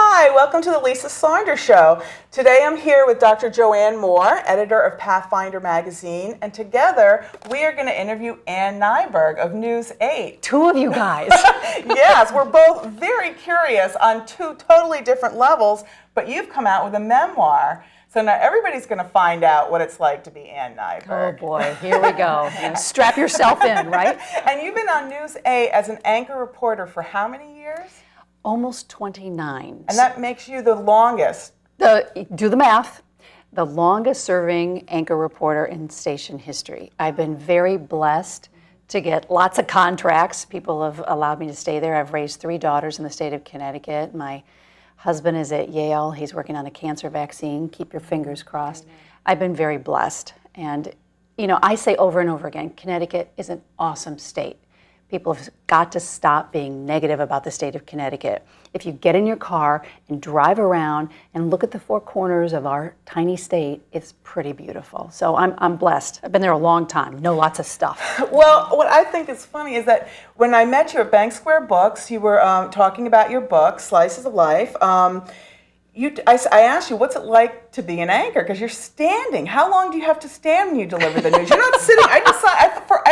Hi, welcome to the Lisa Saunders Show. Today I'm here with Dr. Joanne Moore, editor of Pathfinder magazine, and together we are going to interview Ann Nyberg of News 8. Two of you guys. Yes, we're both very curious on two totally different levels, but you've come out with a memoir. So now everybody's going to find out what it's like to be Ann Nyberg. Oh boy, here we go. Strap yourself in, right? And you've been on News 8 as an anchor reporter for how many years? Almost 29. And that makes you the longest. Do the math. The longest serving anchor reporter in station history. I've been very blessed to get lots of contracts. People have allowed me to stay there. I've raised 3 daughters in the state of Connecticut. My husband is at Yale. He's working on a cancer vaccine. Keep your fingers crossed. I've been very blessed. And, you know, I say over and over again, Connecticut is an awesome state. People have got to stop being negative about the state of Connecticut. If you get in your car and drive around and look at the 4 corners of our tiny state, it's pretty beautiful. So I'm blessed. I've been there a long time, know lots of stuff. Well, what I think is funny is that when I met you at Bank Square Books, you were talking about your book, Slices of Life. I asked you, what's it like to be an anchor? Because you're standing. How long do you have to stand when you deliver the news? You're not sitting. I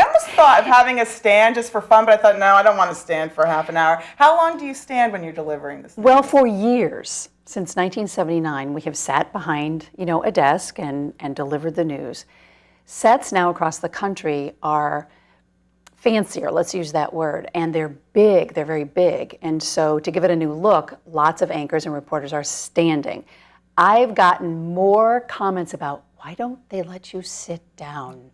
almost thought of having a stand just for fun, but I thought, no, I don't want to stand for half an hour. How long do you stand when you're delivering this news? Well, for years, since 1979, we have sat behind, a desk and delivered the news. Sets now across the country are fancier, let's use that word, and they're big, they're very big. And so to give it a new look, lots of anchors and reporters are standing. I've gotten more comments about, why don't they let you sit down?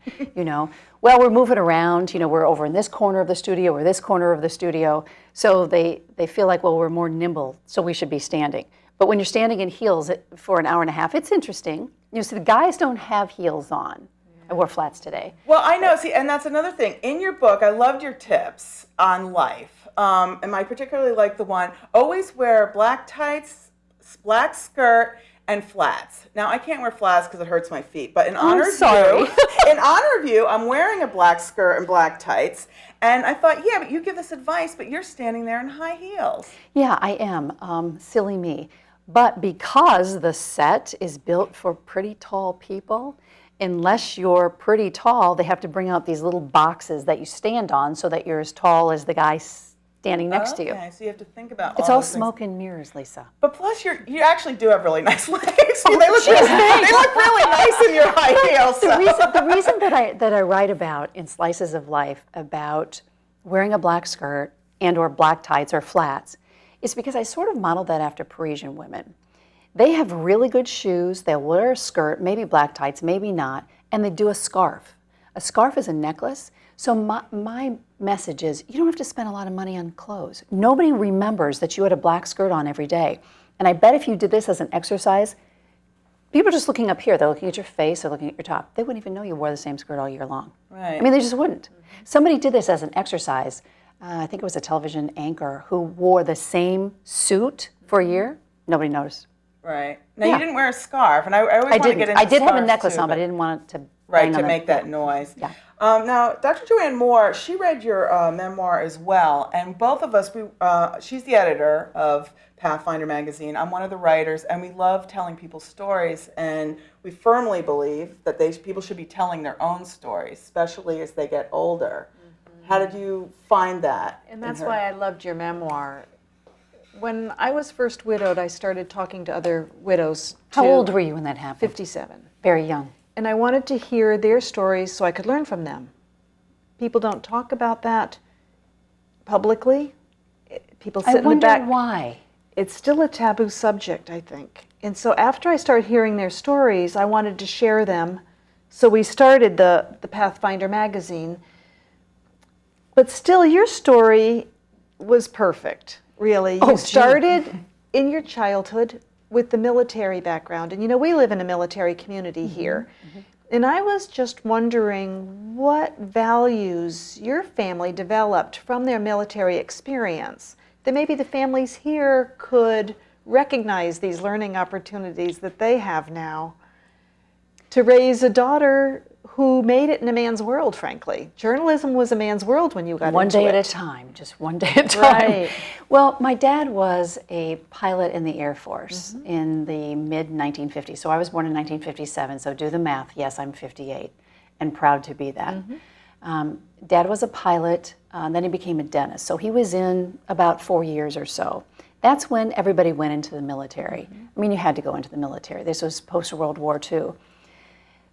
Well, we're moving around, we're over in this corner of the studio or this corner of the studio. So they feel like, well, we're more nimble, so we should be standing. But when you're standing in heels for an hour and a half, it's interesting. So the guys don't have heels on. I wore flats today. Well, I know. See, and that's another thing. In your book, I loved your tips on life. And I particularly like the one, always wear black tights, black skirt, and flats. Now, I can't wear flats because it hurts my feet. But in honor of you, I'm wearing a black skirt and black tights. And I thought, yeah, but you give this advice, but you're standing there in high heels. Yeah, I am. Silly me. But because the set is built for pretty tall people, unless you're pretty tall, they have to bring out these little boxes that you stand on so that you're as tall as the guy standing next to you. Okay, so you have to think about it's all smoke and mirrors, Lisa. But plus, you actually do have really nice legs. They look really nice in your high heels. The reason that I write about in Slices of Life about wearing a black skirt and or black tights or flats is because I sort of modeled that after Parisian women. They have really good shoes, they'll wear a skirt, maybe black tights, maybe not, and they do a scarf. A scarf is a necklace, so my message is you don't have to spend a lot of money on clothes. Nobody remembers that you had a black skirt on every day. And I bet if you did this as an exercise, people are just looking up here, they're looking at your face, they're looking at your top. They wouldn't even know you wore the same skirt all year long. Right. I mean, they just wouldn't. Somebody did this as an exercise. I think it was a television anchor who wore the same suit for a year. Nobody noticed. Right. Now, you didn't wear a scarf, and I always want to get into I did have a necklace too, on, but I didn't want it to make that noise. Yeah. Now, Dr. Joanne Moore, she read your memoir as well, and both of us, she's the editor of Pathfinder magazine. I'm one of the writers, and we love telling people stories, and we firmly believe that people should be telling their own stories, especially as they get older. Mm-hmm. How did you find that? And that's why I loved your memoir. When I was first widowed, I started talking to other widows. How old were you when that happened? 57. Very young. And I wanted to hear their stories so I could learn from them. People don't talk about that publicly. People sit in the back. I wonder why. It's still a taboo subject, I think. And so after I started hearing their stories, I wanted to share them. So we started the Pathfinder magazine. But still, your story was perfect. Really, you started in your childhood with the military background. And we live in a military community here. Mm-hmm. And I was just wondering what values your family developed from their military experience. that maybe the families here could recognize these learning opportunities that they have now to raise a daughter who made it in a man's world, frankly. Journalism was a man's world when you got into it. One day at a time, just one day at a time. Right. Well, my dad was a pilot in the Air Force in the mid-1950s. So I was born in 1957, so do the math. Yes, I'm 58 and proud to be that. Dad was a pilot, then he became a dentist. So he was in about 4 years or so. That's when everybody went into the military. I mean, you had to go into the military. This was post-World War II.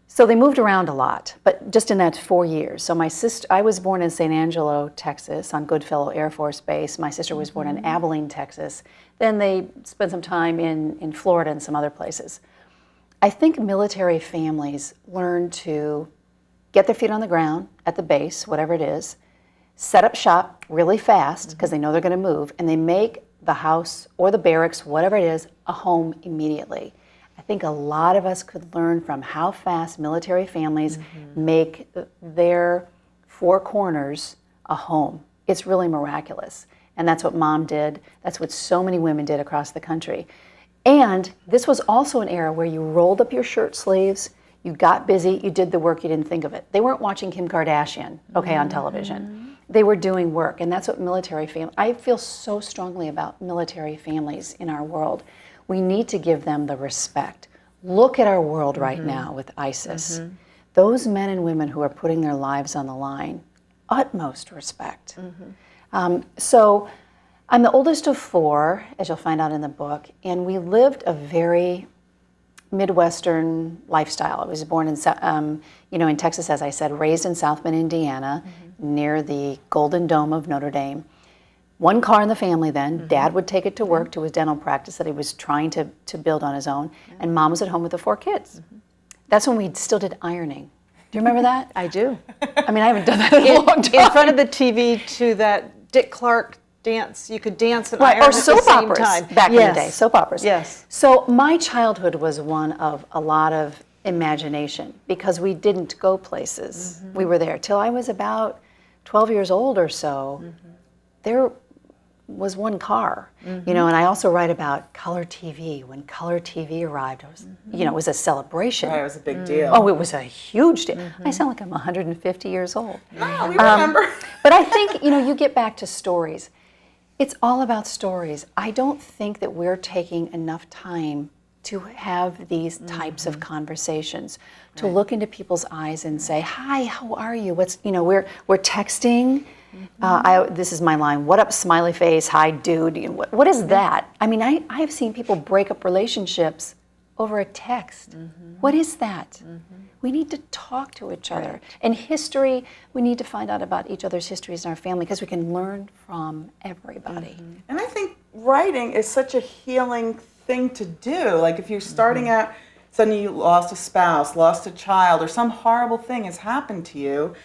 So they moved around a lot, but just in that 4 years. So I was born in San Angelo, Texas, on Goodfellow Air Force Base. My sister was born in Abilene, Texas. Then they spent some time in Florida and some other places. I think military families learn to get their feet on the ground at the base, whatever it is, set up shop really fast because they know they're going to move, and they make the house or the barracks, whatever it is, a home immediately. I think a lot of us could learn from how fast military families make their four corners a home. It's really miraculous. And that's what Mom did. That's what so many women did across the country. And this was also an era where you rolled up your shirt sleeves, you got busy, you did the work, you didn't think of it. They weren't watching Kim Kardashian, on television. They were doing work, and that's what military families, I feel so strongly about military families in our world. We need to give them the respect. Look at our world right now with ISIS. Those men and women who are putting their lives on the line, utmost respect. So I'm the oldest of four, as you'll find out in the book, and we lived a very Midwestern lifestyle. I was born in Texas, as I said, raised in South Bend, Indiana, near the Golden Dome of Notre Dame. One car in the family then. Dad would take it to work to his dental practice that he was trying to build on his own, and Mom was at home with the four kids. That's when we still did ironing. Do you remember that? I do. I mean, I haven't done that in a long time. In front of the TV to that Dick Clark dance. You could dance and iron or at the soap same operas time. back in the day, soap operas. Yes. So my childhood was one of a lot of imagination because we didn't go places. We were there till I was about 12 years old or so. There was one car, and I also write about color TV. When color TV arrived, it was a celebration. Right, it was a big deal. Oh, it was a huge deal. I sound like I'm 150 years old. No, we remember. But I think, you get back to stories. It's all about stories. I don't think that we're taking enough time to have these types of conversations, to look into people's eyes and say, "Hi, how are you?" We're texting. This is my line. What up, smiley face? Hi, dude. What is that? I mean, I have seen people break up relationships over a text. What is that? We need to talk to each other. And history, we need to find out about each other's histories in our family because we can learn from everybody. And I think writing is such a healing thing to do. Like if you're starting out, suddenly you lost a spouse, lost a child, or some horrible thing has happened to you,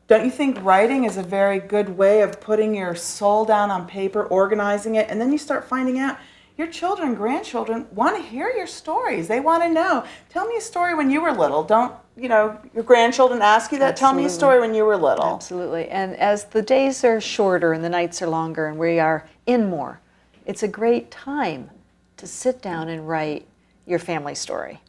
don't you think writing is a very good way of putting your soul down on paper, organizing it, and then you start finding out your children and grandchildren want to hear your stories. They want to know. Tell me a story when you were little. Don't, your grandchildren ask you that? Absolutely. Tell me a story when you were little. Absolutely. And as the days are shorter and the nights are longer and we are in more, it's a great time to sit down and write your family story.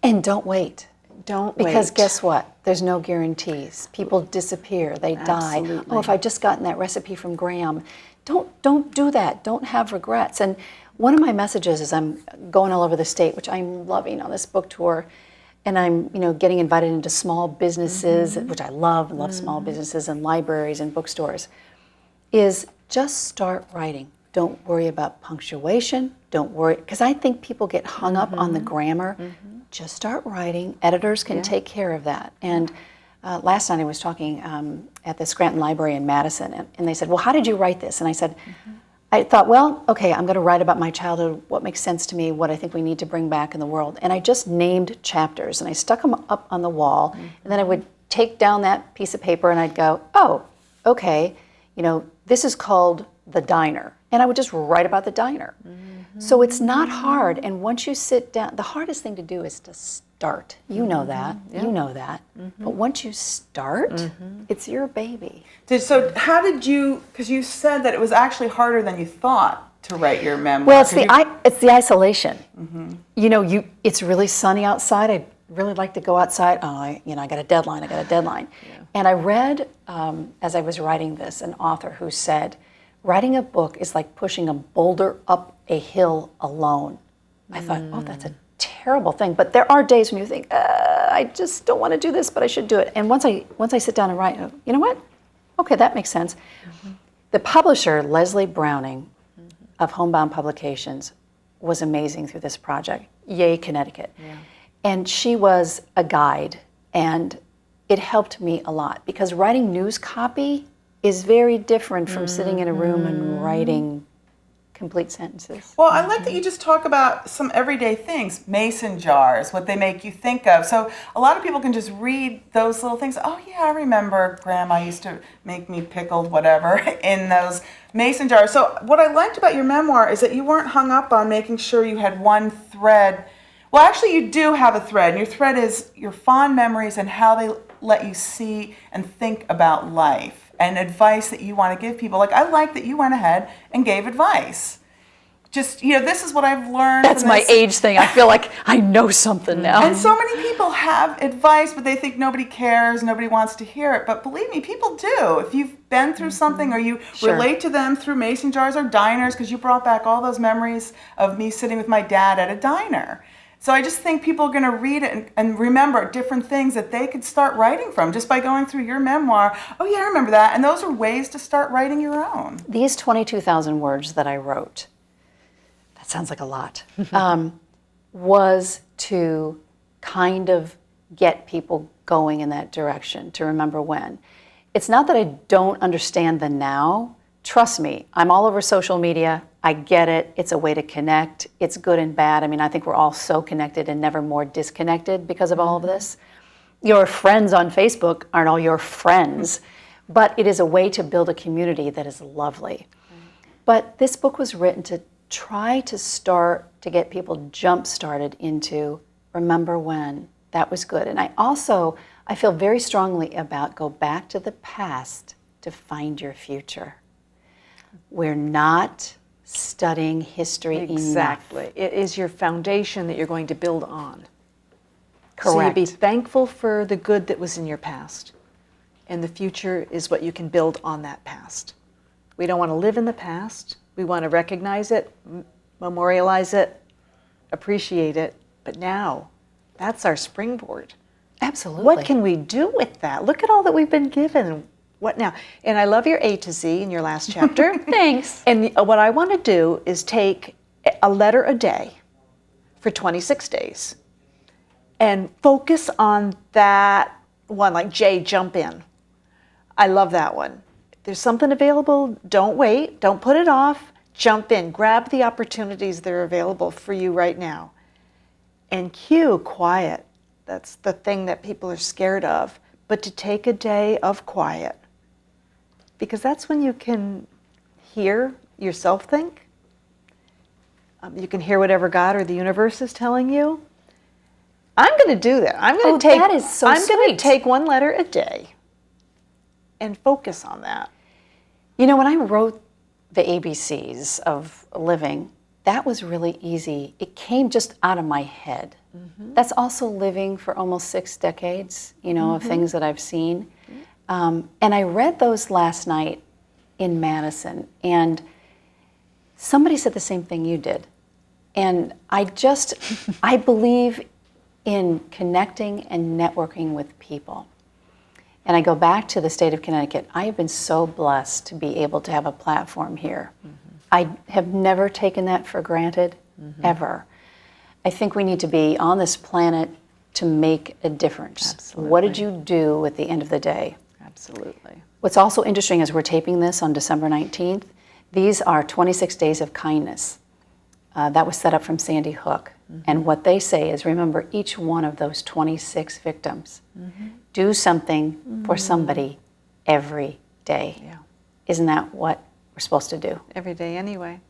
And don't wait. Don't wait. Because guess what? There's no guarantees. People disappear. They die. Absolutely. Oh, if I'd just gotten that recipe from Graham. Don't do that. Don't have regrets. And one of my messages is I'm going all over the state, which I'm loving on this book tour, and I'm getting invited into small businesses, which I love small businesses and libraries and bookstores, is just start writing. Don't worry about punctuation. Don't worry, because I think people get hung up on the grammar. Just start writing. Editors can take care of that. And last night I was talking at the Scranton Library in Madison, and they said, well, how did you write this? And I said, I thought, well, okay, I'm going to write about my childhood, what makes sense to me, what I think we need to bring back in the world. And I just named chapters, and I stuck them up on the wall, and then I would take down that piece of paper and I'd go, oh, okay, this is called The Diner. And I would just write about the diner. So it's not hard. And once you sit down, the hardest thing to do is to start. You know that. You know that. But once you start, it's your baby. So how did you, because you said that it was actually harder than you thought to write your memoir. Well, it's the isolation. You know, it's really sunny outside. I'd really like to go outside. Oh, I got a deadline. Yeah. And I read, as I was writing this, an author who said, writing a book is like pushing a boulder up a hill alone. I thought, oh, that's a terrible thing. But there are days when you think, I just don't want to do this, but I should do it. And once I sit down and write, you know what? Okay, that makes sense. The publisher, Leslie Browning, of Homebound Publications, was amazing through this project. Yay, Connecticut. Yeah. And she was a guide, and it helped me a lot because writing news copy is very different from sitting in a room and writing complete sentences. Well, I like that you just talk about some everyday things, mason jars, what they make you think of. So a lot of people can just read those little things. Oh yeah, I remember Grandma used to make me pickled whatever in those mason jars. So what I liked about your memoir is that you weren't hung up on making sure you had one thread. Well, actually you do have a thread, and your thread is your fond memories and how they let you see and think about life. And advice that you want to give people. Like, I like that you went ahead and gave advice. Just, this is what I've learned. That's my age thing. I feel like I know something now. And so many people have advice, but they think nobody cares, nobody wants to hear it. But believe me, people do. If you've been through something or you relate to them through mason jars or diners, because you brought back all those memories of me sitting with my dad at a diner. So I just think people are going to read it and remember different things that they could start writing from just by going through your memoir. Oh yeah, I remember that. And those are ways to start writing your own. These 22,000 words that I wrote, that sounds like a lot, was to kind of get people going in that direction, to remember when. It's not that I don't understand the now. Trust me, I'm all over social media. I get it. It's a way to connect. It's good and bad. I mean, I think we're all so connected and never more disconnected because of all of this. Your friends on Facebook aren't all your friends, but it is a way to build a community that is lovely. But this book was written to try to start to get people jump-started into remember when. That was good. And I feel very strongly about go back to the past to find your future. We're not studying history Exactly. enough. It is your foundation that you're going to build on. Correct. So you be thankful for the good that was in your past. And the future is what you can build on that past. We don't want to live in the past. We want to recognize it, memorialize it, appreciate it. But now, that's our springboard. Absolutely. What can we do with that? Look at all that we've been given. What now? And I love your A to Z in your last chapter. Thanks. And what I want to do is take a letter a day for 26 days and focus on that one, like J, jump in. I love that one. If there's something available, don't wait, don't put it off, jump in, grab the opportunities that are available for you right now. And Q, quiet. That's the thing that people are scared of, but to take a day of quiet. Because that's when you can hear yourself think. You can hear whatever God or the universe is telling you. I'm going to do that. I'm going to take one letter a day and focus on that. You know, when I wrote the ABCs of living, that was really easy. It came just out of my head. That's also living for almost 6 decades, of things that I've seen. And I read those last night in Madison, and somebody said the same thing you did. And I believe in connecting and networking with people. And I go back to the state of Connecticut. I have been so blessed to be able to have a platform here. I have never taken that for granted, ever. I think we need to be on this planet to make a difference. Absolutely. What did you do at the end of the day? Absolutely. What's also interesting is we're taping this on December 19th. These are 26 days of kindness. That was set up from Sandy Hook. And what they say is remember each one of those 26 victims. Do something for somebody every day. Yeah. Isn't that what we're supposed to do? Every day anyway.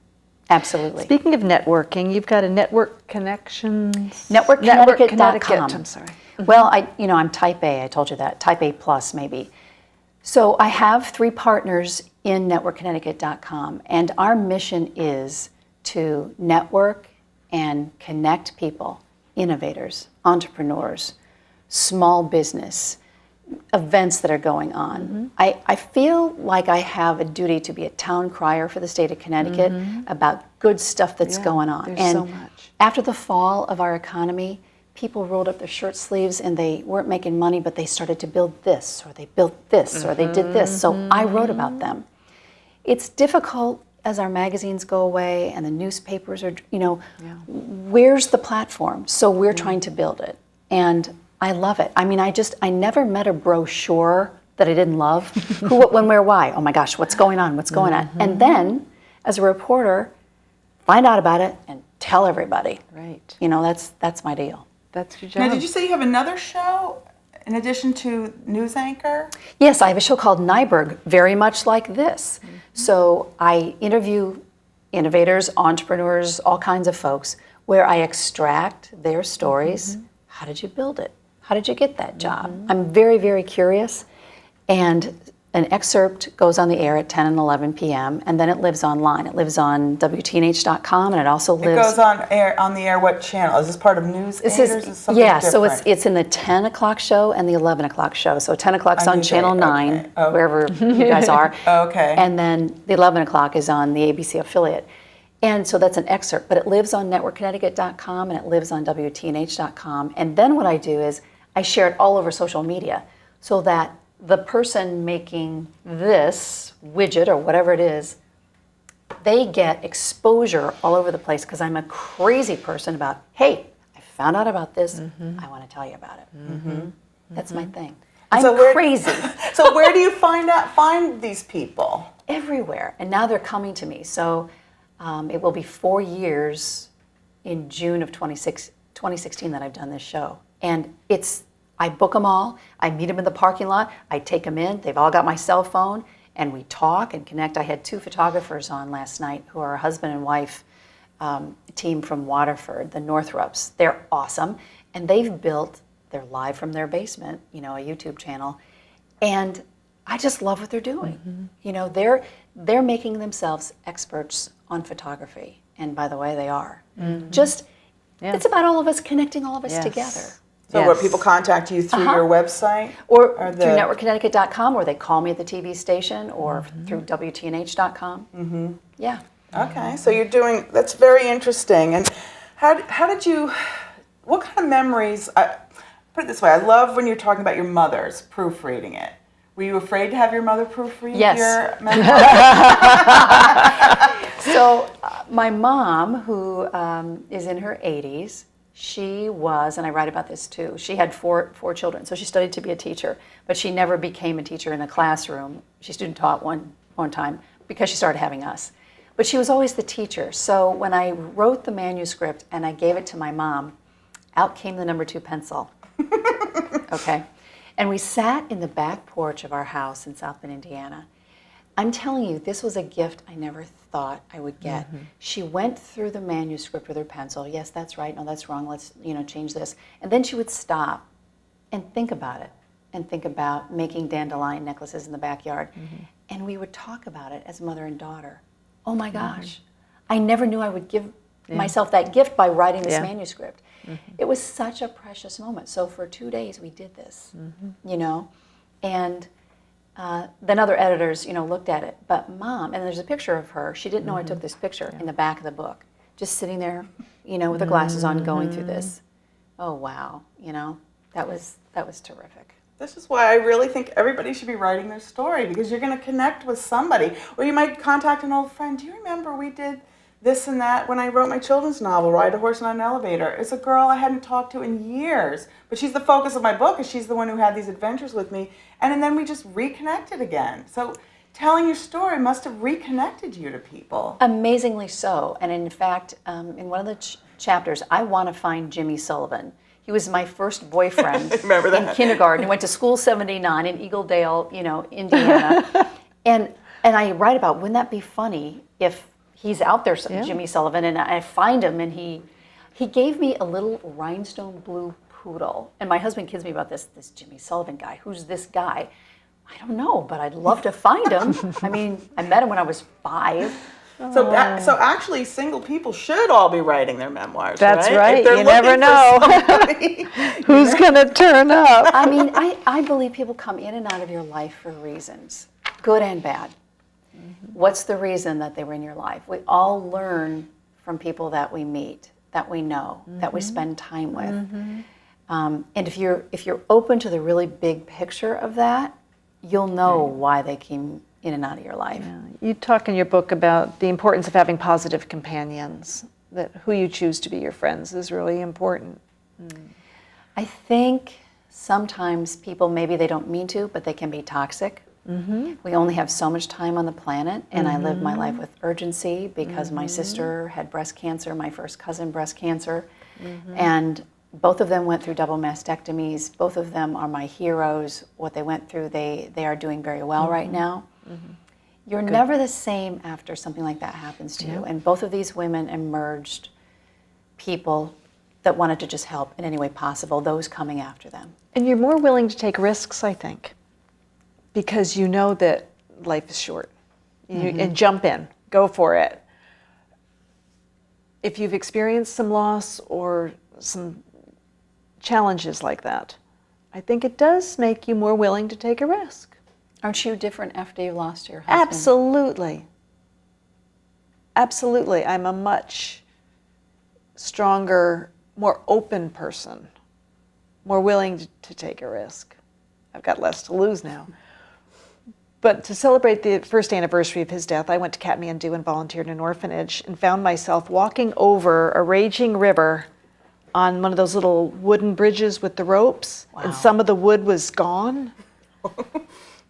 Absolutely. Speaking of networking, you've got a network connections. NetworkConnecticut.com. I'm sorry. Well, I'm type A, I told you that, type A plus maybe. So I have 3 partners in NetworkConnecticut.com, and our mission is to network and connect people, innovators, entrepreneurs, small business, events that are going on. I feel like I have a duty to be a town crier for the state of Connecticut about good stuff that's going on. There's And so much. after the fall of our economy, people rolled up their shirt sleeves and they weren't making money, but they started to build this, or they built this, or they did this. So I wrote about them. It's difficult as our magazines go away and the newspapers are, where's the platform? So we're trying to build it. And I love it. I mean, I never met a brochure that I didn't love. Who, what, when, where, why? Oh my gosh, what's going on? What's going on? And then, as a reporter, find out about it and tell everybody. Right. That's my deal. That's your Now, job. did you say you have another show in addition to news anchor? Yes, I have a show called Nyberg, very much like this. So I interview innovators, entrepreneurs, all kinds of folks, where I extract their stories. How did you build it? How did you get that job? I'm very, very curious. And an excerpt goes on the air at 10 and 11 p.m., and then it lives online. It lives on WTNH.com, and it also lives... It goes on the air. What channel? Is this part of news This anchor, or is, is something yeah, different? so it's in the 10 o'clock show and the 11 o'clock show. So 10 o'clock's on News Channel Eight, 9, okay. Oh. wherever you guys are. Okay. And then the 11 o'clock is on the ABC affiliate. And so that's an excerpt, but it lives on NetworkConnecticut.com and it lives on WTNH.com. And then what I do is I share it all over social media so that the person making this widget or whatever it is, they get exposure all over the place because I'm a crazy person about, hey, I found out about this, I want to tell you about it. That's my thing. I'm crazy. So where do you find these people? Everywhere. And now they're coming to me. So it will be 4 years in June of 2016 that I've done this show. And I book them all, I meet them in the parking lot, I take them in, they've all got my cell phone, and we talk and connect. I had 2 photographers on last night who are a husband and wife team from Waterford, the Northrups. They're awesome, and they're live from their basement, a YouTube channel, and I just love what they're doing. They're making themselves experts on photography, and by the way, they are. It's about all of us connecting all of us together. So where people contact you through your website? Or through NetworkConnecticut.com, or they call me at the TV station, or through WTNH.com. Yeah. Okay, so you're doing, that's very interesting. And how did you, what kind of memories, put it this way, I love when you're talking about your mother's proofreading it. Were you afraid to have your mother proofread your memoir? So my mom, who is in her 80s, she was, and I write about this too, she had four children, so she studied to be a teacher, but she never became a teacher in a classroom. She student taught one time because she started having us. But she was always the teacher. So when I wrote the manuscript and I gave it to my mom, out came the number 2 pencil. Okay? And we sat in the back porch of our house in South Bend, Indiana. I'm telling you, this was a gift I never thought I would get. She went through the manuscript with her pencil. Yes, that's right. No, that's wrong. Let's, change this. And then she would stop and think about it, and think about making dandelion necklaces in the backyard. And we would talk about it as mother and daughter. Oh my gosh. I never knew I would give myself that gift by writing this manuscript. It was such a precious moment. So for 2 days we did this, and then other editors, looked at it. But Mom, and there's a picture of her. She didn't know I took this picture in the back of the book, just sitting there, with her glasses on, going through this. Oh wow, that was terrific. This is why I really think everybody should be writing their story, because you're going to connect with somebody. Or you might contact an old friend. Do you remember we did this and that when I wrote my children's novel, Ride a Horse on an Elevator? It's a girl I hadn't talked to in years, but she's the focus of my book, and she's the one who had these adventures with me. And then we just reconnected again. So telling your story must have reconnected you to people. Amazingly so. And in fact, in one of the chapters, I want to find Jimmy Sullivan. He was my first boyfriend in kindergarten. He went to School 79 in Eagledale, Indiana. and I write about, wouldn't that be funny if he's out there, Yeah. Jimmy Sullivan, and I find him, and he gave me a little rhinestone blue poodle. And my husband kids me about this Jimmy Sullivan guy. Who's this guy? I don't know, but I'd love to find him. I mean, I met him when I was 5. So actually, single people should all be writing their memoirs. That's right. right. If they're You never looking for know somebody, who's going to turn up. I mean, I believe people come in and out of your life for reasons, good and bad. What's the reason that they were in your life? We all learn from people that we meet, that we know, that we spend time with. And if you're open to the really big picture of that, you'll know why they came in and out of your life. Yeah. You talk in your book about the importance of having positive companions, that who you choose to be your friends is really important. I think sometimes people, maybe they don't mean to, but they can be toxic. We only have so much time on the planet, and I live my life with urgency because my sister had breast cancer, my first cousin breast cancer, and both of them went through double mastectomies. Both of them are my heroes. What they went through, they are doing very well right now. You're never the same after something like that happens to you. And both of these women emerged people that wanted to just help in any way possible, those coming after them. And you're more willing to take risks, I think, because you know that life is short. And jump in, go for it. If you've experienced some loss or some challenges like that, I think it does make you more willing to take a risk. Aren't you different after you lost your husband? Absolutely. Absolutely. I'm a much stronger, more open person, more willing to take a risk. I've got less to lose now. But to celebrate the first anniversary of his death, I went to Kathmandu and volunteered in an orphanage and found myself walking over a raging river on one of those little wooden bridges with the ropes, and some of the wood was gone.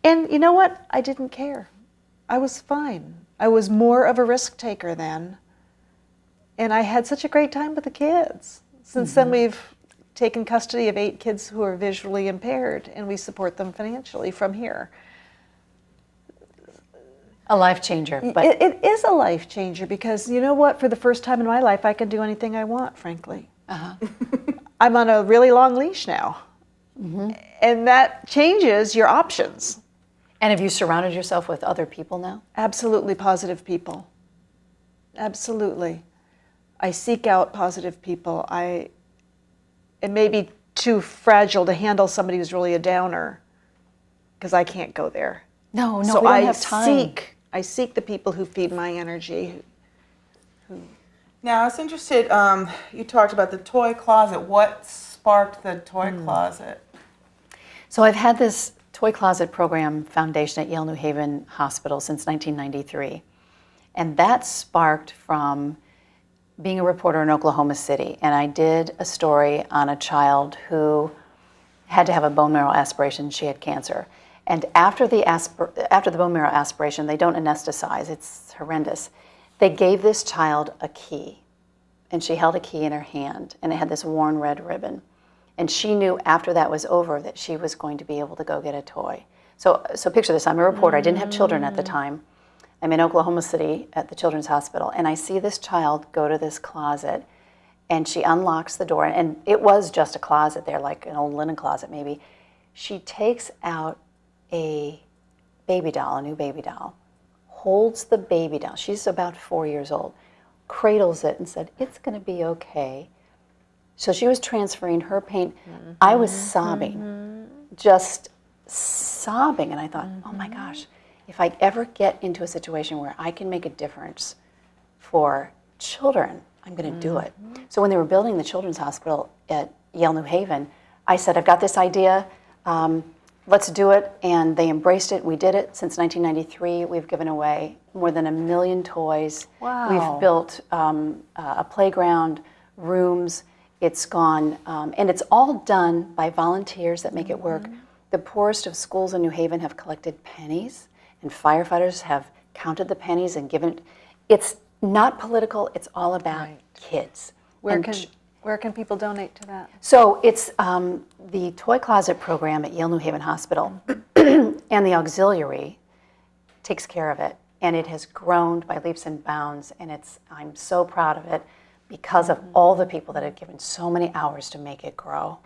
And you know what? I didn't care. I was fine. I was more of a risk taker then. And I had such a great time with the kids. Since then, we've taken custody of 8 kids who are visually impaired, and we support them financially from here. A life changer. But It is a life changer because you know what? For the first time in my life, I can do anything I want, frankly. I'm on a really long leash now. And that changes your options. And have you surrounded yourself with other people now? Absolutely positive people. Absolutely. I seek out positive people. It may be too fragile to handle somebody who's really a downer because I can't go there. No, So we don't have time. I seek the people who feed my energy. Now, I was interested, you talked about the toy closet. What sparked the toy closet? So I've had this Toy Closet Program Foundation at Yale New Haven Hospital since 1993. And that sparked from being a reporter in Oklahoma City. And I did a story on a child who had to have a bone marrow aspiration. She had cancer. And after the bone marrow aspiration, they don't anesthetize. It's horrendous. They gave this child a key. And she held a key in her hand. And it had this worn red ribbon. And she knew after that was over that she was going to be able to go get a toy. So picture this. I'm a reporter. I didn't have children at the time. I'm in Oklahoma City at the Children's Hospital. And I see this child go to this closet. And she unlocks the door. And it was just a closet there, like an old linen closet maybe. She takes out a baby doll, a new baby doll, holds the baby doll. She's about 4 years old. Cradles it and said, "It's going to be okay." So she was transferring her pain. I was sobbing, just sobbing. And I thought, oh my gosh, if I ever get into a situation where I can make a difference for children, I'm going to do it. So when they were building the Children's Hospital at Yale New Haven, I said, I've got this idea. Let's do it. And they embraced it. We did it. Since 1993, we've given away more than 1 million toys. Wow. We've built a playground, rooms. It's gone, and it's all done by volunteers that make it work. The poorest of schools in New Haven have collected pennies, and firefighters have counted the pennies and given it. It's not political. It's all about kids. Where can people donate to that? So it's the Toy Closet Program at Yale New Haven Hospital, and the auxiliary takes care of it. and it has grown by leaps and bounds, and I'm so proud of it because of all the people that have given so many hours to make it grow.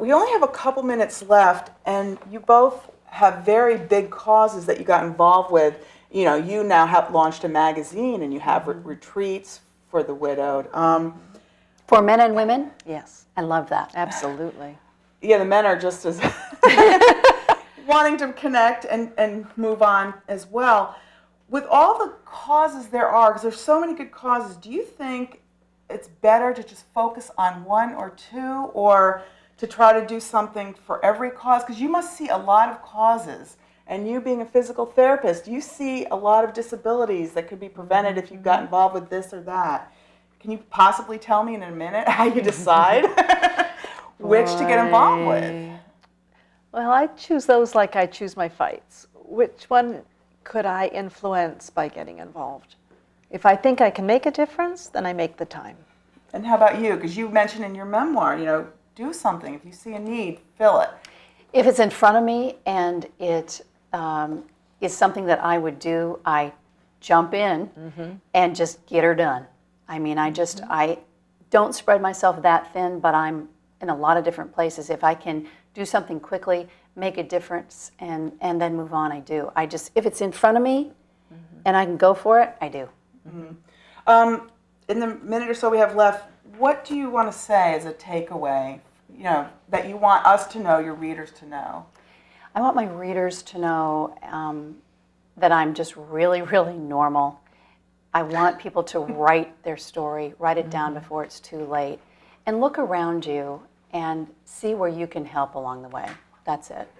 We only have a couple minutes left, and you both have very big causes that you got involved with. You know, you now have launched a magazine, and you have retreats for the widowed. For men and women, Yes, I love that. absolutely. Yeah, the men are just as wanting to connect and move on as well. With all the causes there are, because there's so many good causes, do you think it's better to just focus on one or two, or to try to do something for every cause? Because you must see a lot of causes, and you being a physical therapist, you see a lot of disabilities that could be prevented if you got involved with this or that. Can you possibly tell me in a minute how you decide which to get involved with? Well, I choose those like I choose my fights. Which one could I influence by getting involved? If I think I can make a difference, then I make the time. And how about you? Because you mentioned in your memoir, you know, do something. If you see a need, fill it. If it's in front of me and it is something that I would do, I jump in and just get her done. I mean, I don't spread myself that thin, but I'm in a lot of different places. If I can do something quickly, make a difference, and then move on, I do. If it's in front of me and I can go for it, I do. In the minute or so we have left, what do you want to say as a takeaway, you know, that you want us to know, your readers to know? I want my readers to know that I'm just really, really normal. I want people to write their story, write it down before it's too late, and look around you and see where you can help along the way. That's it.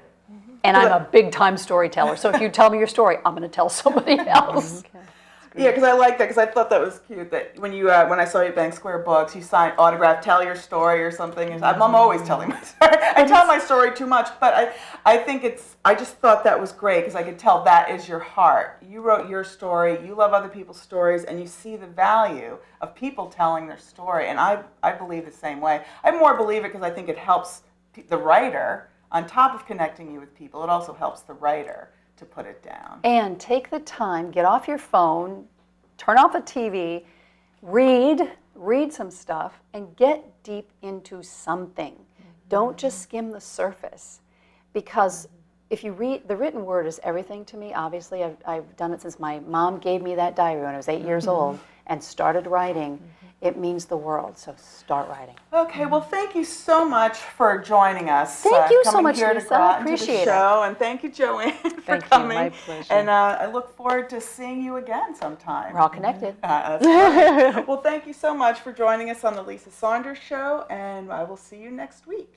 And I'm a big-time storyteller, so if you tell me your story, I'm going to tell somebody else. Yeah, because I like that, because I thought that was cute, that when you when I saw you at Bank Square Books, you signed autograph, tell your story or something. And I'm always telling my story. I tell my story too much, but I think I just thought that was great, because I could tell that is your heart. You wrote your story, you love other people's stories, and you see the value of people telling their story. And I believe the same way. I more believe it because I think it helps the writer, on top of connecting you with people, it also helps the writer to put it down. And take the time, get off your phone, turn off the TV, read some stuff, and get deep into something. Don't just skim the surface, because if you read, the written word is everything to me. Obviously, I've done it since my mom gave me that diary when I was 8 years old and started writing. It means the world, so start writing. Okay, well, thank you so much for joining us. Thank you so coming much, here Lisa. to go out Appreciate into it. the show, and thank you, Joanne, for Thank you, coming. my pleasure. And I look forward to seeing you again sometime. We're all connected. That's great. Well, thank you so much for joining us on the Lisa Saunders Show, and I will see you next week.